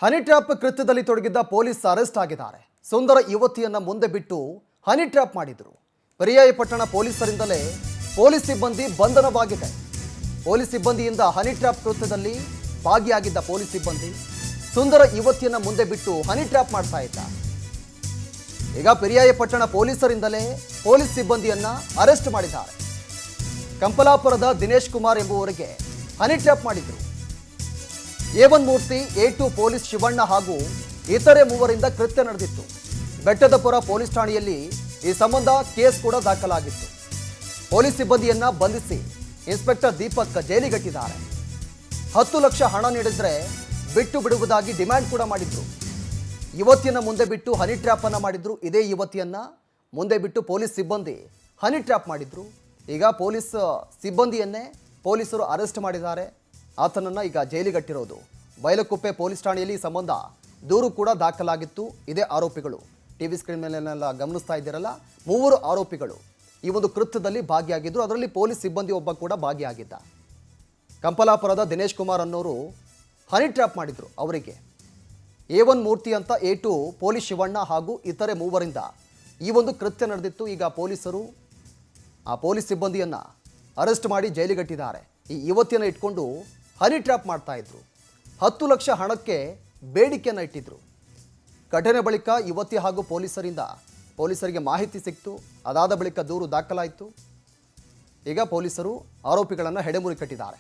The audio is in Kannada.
ಹನಿ ಟ್ರ್ಯಾಪ್ ಕೃತ್ಯದಲ್ಲಿ ತೊಡಗಿದ್ದ ಪೊಲೀಸ್ ಅರೆಸ್ಟ್ ಆಗಿದ್ದಾರೆ. ಸುಂದರ ಯುವತಿಯನ್ನ ಮುಂದೆ ಬಿಟ್ಟು ಹನಿ ಟ್ರ್ಯಾಪ್ ಮಾಡಿದರು. ಪರ್ಯಾಯ ಪಟ್ಟಣ ಪೊಲೀಸರಿಂದಲೇ ಪೊಲೀಸ್ ಸಿಬ್ಬಂದಿ ಬಂಧನವಾಗಿದೆ. ಪೊಲೀಸ್ ಸಿಬ್ಬಂದಿಯಿಂದ ಹನಿ ಟ್ರ್ಯಾಪ್ ಕೃತ್ಯದಲ್ಲಿ ಭಾಗಿಯಾಗಿದ್ದ ಪೊಲೀಸ್ ಸಿಬ್ಬಂದಿ ಸುಂದರ ಯುವತಿಯನ್ನ ಮುಂದೆ ಬಿಟ್ಟು ಹನಿ ಟ್ರ್ಯಾಪ್ ಮಾಡ್ತಾ ಇದ್ದ. ಈಗ ಪರ್ಯಾಯ ಪಟ್ಟಣ ಪೊಲೀಸರಿಂದಲೇ ಪೊಲೀಸ್ ಸಿಬ್ಬಂದಿಯನ್ನ ಅರೆಸ್ಟ್ ಮಾಡಿದ್ದಾರೆ. ಕಂಪಲಾಪುರದ ದಿನೇಶ್ ಕುಮಾರ್ ಎಂಬುವರಿಗೆ ಹನಿ ಟ್ರ್ಯಾಪ್ ಮಾಡಿದ್ರು. A1 ಮೂರ್ತಿ, A2 ಪೊಲೀಸ್ ಶಿವಣ್ಣ ಹಾಗೂ ಇತರೆ ಮೂವರಿಂದ ಕೃತ್ಯ ನಡೆದಿತ್ತು. ಬೆಟ್ಟದಪುರ ಪೊಲೀಸ್ ಠಾಣೆಯಲ್ಲಿ ಈ ಸಂಬಂಧ ಕೇಸ್ ಕೂಡ ದಾಖಲಾಗಿತ್ತು. ಪೊಲೀಸ್ ಸಿಬ್ಬಂದಿಯನ್ನ ಬಂಧಿಸಿ ಇನ್ಸ್ಪೆಕ್ಟರ್ ದೀಪಕ್ ಜೈಲಿಗಟ್ಟಿದ್ದಾರೆ. 10 ಲಕ್ಷ ಹಣ ನೀಡಿದ್ರೆ ಬಿಟ್ಟು ಬಿಡುವುದಾಗಿ ಡಿಮ್ಯಾಂಡ್ ಕೂಡ ಮಾಡಿದ್ರು. ಯುವತಿಯನ್ನ ಮುಂದೆ ಬಿಟ್ಟು ಹನಿ ಟ್ರ್ಯಾಪ್ ಅನ್ನ ಮಾಡಿದ್ರು. ಇದೇ ಯುವತಿಯನ್ನ ಮುಂದೆ ಬಿಟ್ಟು ಪೊಲೀಸ್ ಸಿಬ್ಬಂದಿ ಹನಿ ಟ್ರ್ಯಾಪ್ ಮಾಡಿದ್ರು. ಈಗ ಪೊಲೀಸ್ ಸಿಬ್ಬಂದಿಯನ್ನೇ ಪೊಲೀಸರು ಅರೆಸ್ಟ್ ಮಾಡಿದ್ದಾರೆ. ಆತನನ್ನು ಈಗ ಜೈಲಿಗಟ್ಟಿರೋದು. ಬೈಲಕುಪ್ಪೆ ಪೊಲೀಸ್ ಠಾಣೆಯಲ್ಲಿ ಈ ಸಂಬಂಧ ದೂರು ಕೂಡ ದಾಖಲಾಗಿತ್ತು. ಇದೇ ಆರೋಪಿಗಳು ಟಿವಿ ಸ್ಕ್ರೀನ್ ಮೇಲೆಲ್ಲ ಗಮನಿಸ್ತಾ ಇದ್ದೀರಲ್ಲ, 3 ಆರೋಪಿಗಳು ಈ ಒಂದು ಕೃತ್ಯದಲ್ಲಿ ಭಾಗಿಯಾಗಿದ್ದರು. ಅದರಲ್ಲಿ ಪೊಲೀಸ್ ಸಿಬ್ಬಂದಿ ಒಬ್ಬ ಕೂಡ ಭಾಗಿಯಾಗಿದ್ದ. ಕಂಪಲಾಪುರದ ದಿನೇಶ್ ಕುಮಾರ್ ಅನ್ನೋರು ಹನಿ ಟ್ರ್ಯಾಪ್ ಮಾಡಿದ್ರು. ಅವರಿಗೆ A1 ಮೂರ್ತಿ ಅಂತ, A2 ಪೊಲೀಸ್ ಶಿವಣ್ಣ ಹಾಗೂ ಇತರೆ ಮೂವರಿಂದ ಈ ಒಂದು ಕೃತ್ಯ ನಡೆದಿತ್ತು. ಈಗ ಪೊಲೀಸರು ಆ ಪೊಲೀಸ್ ಸಿಬ್ಬಂದಿಯನ್ನು ಅರೆಸ್ಟ್ ಮಾಡಿ ಜೈಲಿಗಟ್ಟಿದ್ದಾರೆ. ಈ ಯುವತಿಯನ್ನು ಇಟ್ಕೊಂಡು ಹನಿ ಟ್ರ್ಯಾಪ್ ಮಾಡ್ತಾ ಇದ್ರು. 10 ಲಕ್ಷ ಹಣಕ್ಕೆ ಬೇಡಿಕೆಯನ್ನು ಇಟ್ಟಿದ್ರು. ಘಟನೆ ಬಳಿಕ ಯುವತಿ ಹಾಗೂ ಪೊಲೀಸರಿಗೆ ಮಾಹಿತಿ ಸಿಕ್ತು. ಅದಾದ ಬಳಿಕ ದೂರು ದಾಖಲಾಯಿತು. ಈಗ ಪೊಲೀಸರು ಆರೋಪಿಗಳನ್ನು ಹೆಡೆಮುರಿ ಕಟ್ಟಿದ್ದಾರೆ.